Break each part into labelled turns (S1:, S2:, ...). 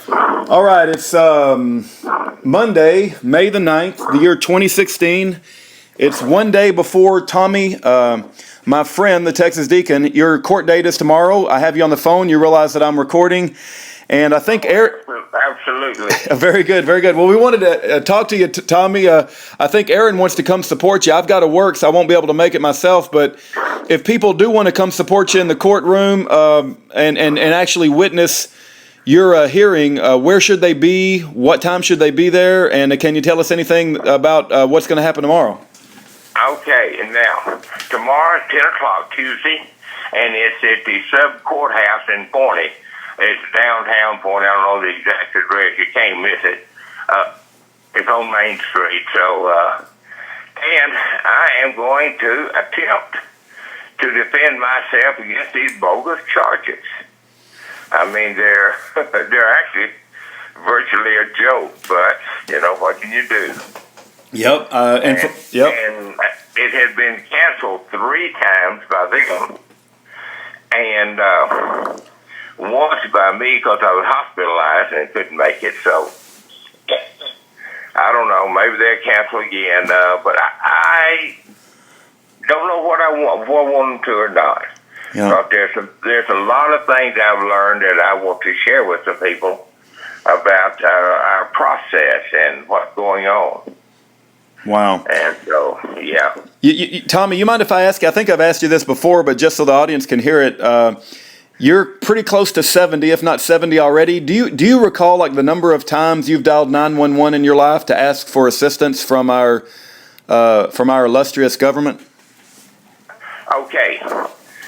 S1: All right, it's Monday, May the 9th, the year 2016. It's one day before Tommy, my friend, the Texas Deacon. Your court date is tomorrow. I have you on the phone. You realize that I'm recording. And I think Aaron...
S2: Absolutely.
S1: Very good, very good. Well, we wanted to talk to you, Tommy. I think Aaron wants to come support you. I've got to work, so I won't be able to make it myself. But if people do want to come support you in the courtroom and actually witness your hearing, where should they be? What time should they be there? And can you tell us anything about what's going to happen tomorrow?
S2: Okay, and now, tomorrow is 10 o'clock Tuesday, and it's at the sub-courthouse in Forney. It's downtown Forney. I don't know the exact address. You can't miss it. It's on Main Street. So, and I am going to attempt to defend myself against these bogus charges. I mean, they're actually virtually a joke, but, you know, what can you do?
S1: Yep.
S2: And it has been canceled 3 times by them, and once by me because I was hospitalized and couldn't make it. So I don't know. Maybe they'll cancel again, but I don't know what I want them to or not.
S1: Yeah.
S2: But there's a lot of things I've learned that I want to share with the people about our process and what's going on.
S1: Wow.
S2: And so, yeah.
S1: Tommy, you mind if I ask you? I think I've asked you this before, but just so the audience can hear it, you're pretty close to 70, if not 70 already. Do you recall like the number of times you've dialed 911 in your life to ask for assistance from our illustrious government?
S2: Okay,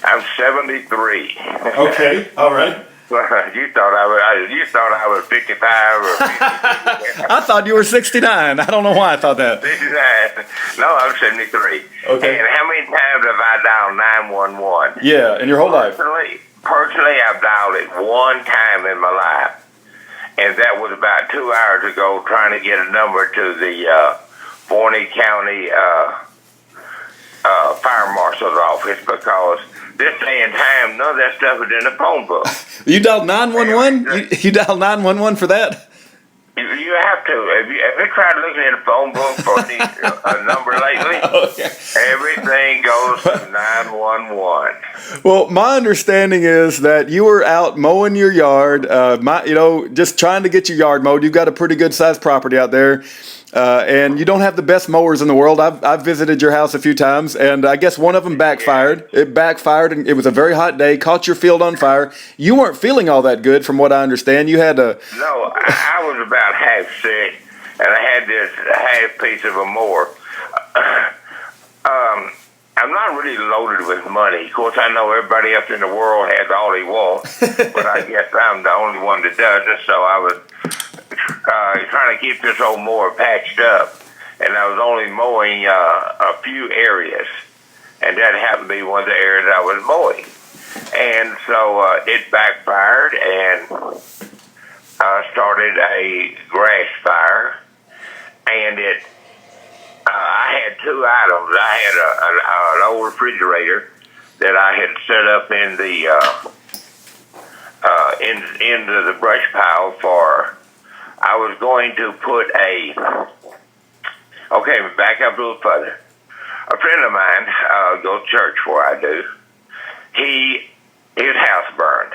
S2: I'm 73.
S1: Okay, all right.
S2: You thought I was 55 or 50.
S1: I thought you were 69. I don't know why I thought that.
S2: 69. No, I'm 73.
S1: Okay.
S2: And how many times have I dialed 911?
S1: Yeah, in your whole life.
S2: Personally, I've dialed it 1 time in my life, and that was about 2 hours ago, trying to get a number to the Forney County Fire Marshal's office, because this day and time, none of that stuff is in the phone book.
S1: You dialed 911? You dialed 911 for that?
S2: You have to. Have you tried looking in the phone book for a number lately?
S1: Okay.
S2: Everything goes to 911.
S1: Well, my understanding is that you were out mowing your yard, just trying to get your yard mowed. You've got a pretty good sized property out there, and you don't have the best mowers in the world. I've visited your house a few times, and I guess one of them backfired. It backfired, and it was a very hot day, caught your field on fire. You weren't feeling all that good, from what I understand. You had a...
S2: No, I was about half sick, and I had this half piece of a mower. I'm not really loaded with money. Of course, I know everybody else in the world has all he wants, but I guess I'm the only one that doesn't. So I was trying to keep this old mower patched up, and I was only mowing a few areas, and that happened to be one of the areas I was mowing. And so it backfired and started a grass fire, and I had 2 items. I had an old refrigerator that I had set up in the into the brush pile for. I was going to put back up a little further. A friend of mine goes to church where I do. His house burned.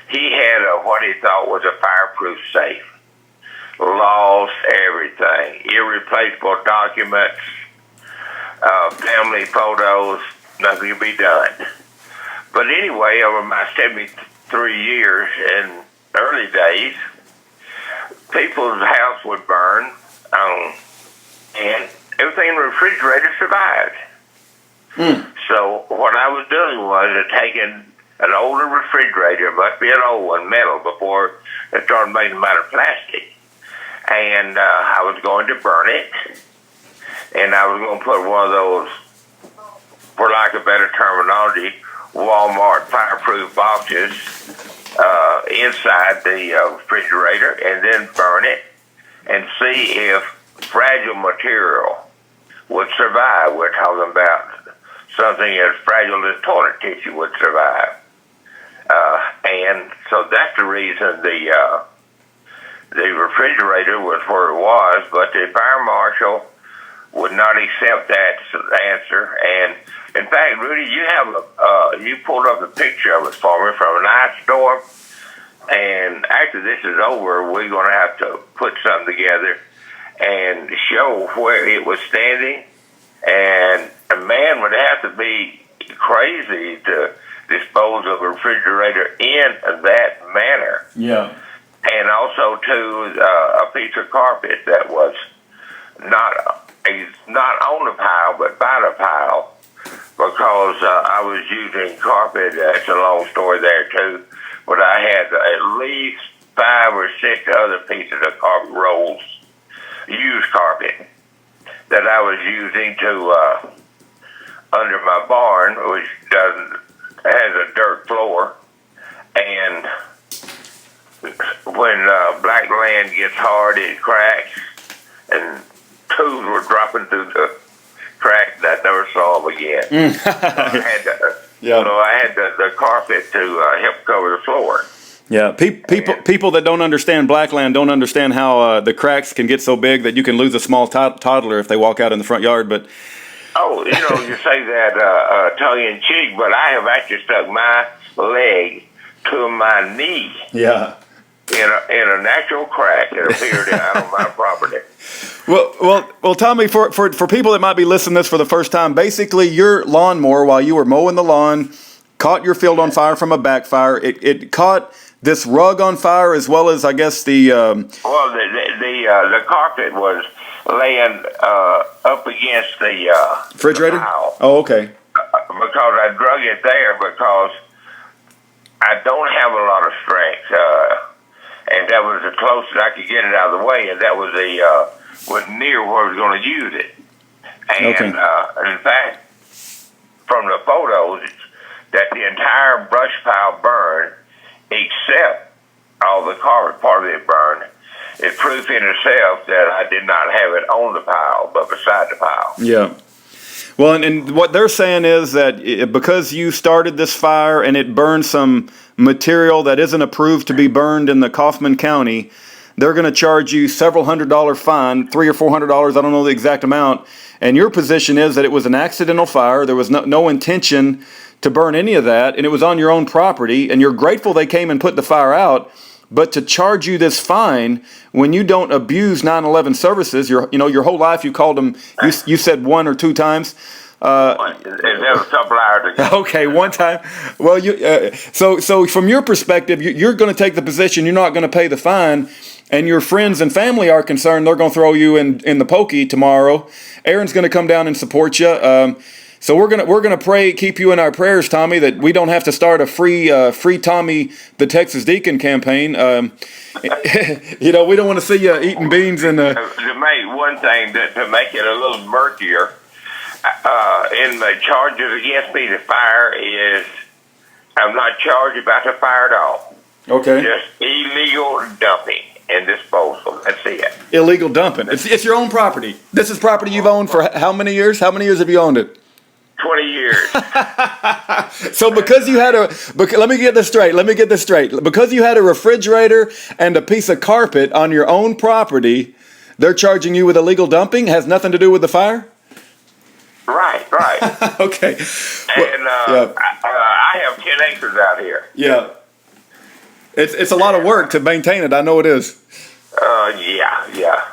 S2: He had what he thought was a fireproof safe. Lost everything. Irreplaceable documents, family photos, nothing could be done. But anyway, over my 73 years in early days, people's house would burn, and everything in the refrigerator survived. So what I was doing was taking an older refrigerator, must be an old one, metal, before they started making them out of plastic. And I was going to burn it, and I was going to put one of those, for lack of better terminology, Walmart fireproof boxes inside the refrigerator, and then burn it and see if fragile material would survive. We're talking about something as fragile as toilet tissue would survive. And so that's the reason the the refrigerator was where it was, but the fire marshal would not accept that answer. And in fact, Rudy, you pulled up a picture of it for me from an ice storm. And after this is over, we're going to have to put something together and show where it was standing. And a man would have to be crazy to dispose of a refrigerator in that manner.
S1: Yeah.
S2: And also, too, a piece of carpet that was not on the pile, but by the pile, because I was using carpet. It's a long story there, too. But I had at least 5 or 6 other pieces of carpet rolls, used carpet, that I was using to under my barn, which has a dirt floor. And when black land gets hard, it cracks, and tools were dropping through the cracks that I never saw them again. So I had to, I had the carpet to help cover the floor.
S1: Yeah, people that don't understand blackland don't understand how the cracks can get so big that you can lose a small toddler if they walk out in the front yard. But
S2: you say that tongue in cheek, but I have actually stuck my leg to my knee.
S1: Yeah.
S2: In a natural crack that appeared out on my property.
S1: Well, Tommy, for people that might be listening to this for the first time, basically your lawnmower, while you were mowing the lawn, caught your field on fire from a backfire. It caught this rug on fire, as well as, I guess, the
S2: carpet was laying up against the
S1: refrigerator.
S2: The tile.
S1: Oh, okay.
S2: Because I drug it there because I don't have a lot of strength. And that was the closest I could get it out of the way, and that was was near where I was going to use it. And in fact, from the photos, that the entire brush pile burned, except all the carpet part of it burned. It's proof in itself that I did not have it on the pile, but beside the pile.
S1: Yeah. Well, and what they're saying is that because you started this fire and it burned some material that isn't approved to be burned in the Kaufman County, they're going to charge you several $100 fine, $300 or $400. I don't know the exact amount. And your position is that it was an accidental fire. There was no intention to burn any of that, and it was on your own property. And you're grateful they came and put the fire out. But to charge you this fine when you don't abuse 9/11 services, your whole life you called them. You said 1 or 2 times.
S2: That was a couple hours ago.
S1: Okay, one time. Well, so from your perspective, you're going to take the position you're not going to pay the fine, and your friends and family are concerned they're going to throw you in the pokey tomorrow. Aaron's going to come down and support you. So we're gonna pray, keep you in our prayers, Tommy, that we don't have to start a free Tommy the Texas Deacon campaign. We don't want to see you eating beans and.
S2: To make one thing to make it a little murkier, in the charges against me, the fire is I'm not charged about the fire at all.
S1: Okay.
S2: Just illegal dumping and disposal. That's it.
S1: Illegal dumping. It's your own property. This is property you've owned for how many years? How many years have you owned it?
S2: 20 years.
S1: So because you had let me get this straight. Because you had a refrigerator and a piece of carpet on your own property, they're charging you with illegal dumping? Has nothing to do with the fire?
S2: Right.
S1: Okay.
S2: And I have 10 acres out here.
S1: Yeah. It's a lot of work to maintain it. I know it is.
S2: Yeah.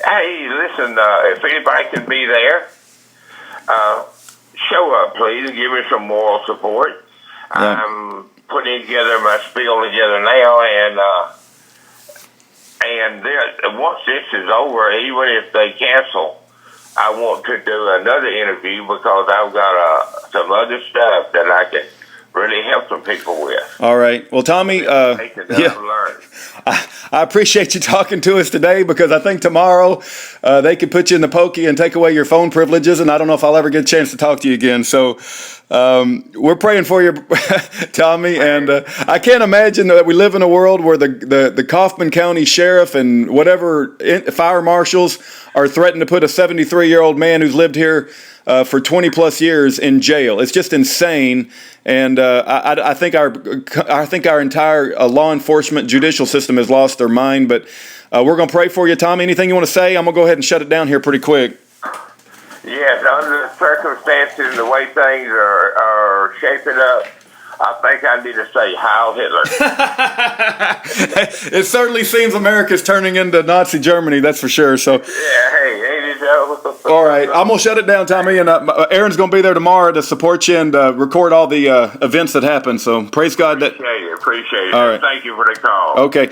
S2: Hey, listen, if anybody can be there, show up, please, and give me some moral support.
S1: Yeah.
S2: I'm putting together my spiel together now, and once this is over, even if they cancel, I want to do another interview because I've got some other stuff that I can really help some people with.
S1: All right. Well, Tommy, I appreciate you talking to us today because I think tomorrow they could put you in the pokey and take away your phone privileges, and I don't know if I'll ever get a chance to talk to you again. So we're praying for you, Tommy, and I can't imagine that we live in a world where the Kaufman County Sheriff and whatever fire marshals are threatening to put a 73-year-old man who's lived here for 20 plus years in jail. It's just insane. And I think our entire law enforcement judicial system has lost their mind. But we're going to pray for you, Tommy. Anything you want to say? I'm going to go ahead and shut it down here pretty quick.
S2: Yes, under the circumstances, the way things are shaping up, I think I need to say Heil Hitler.
S1: It certainly seems America's turning into Nazi Germany, that's for sure. So,
S2: yeah, hey, ain't it so?
S1: all right, I'm going to shut it down, Tommy, and Aaron's going to be there tomorrow to support you and record all the events that happen. So, praise God.
S2: Appreciate it.
S1: All right.
S2: Thank you for the call.
S1: Okay.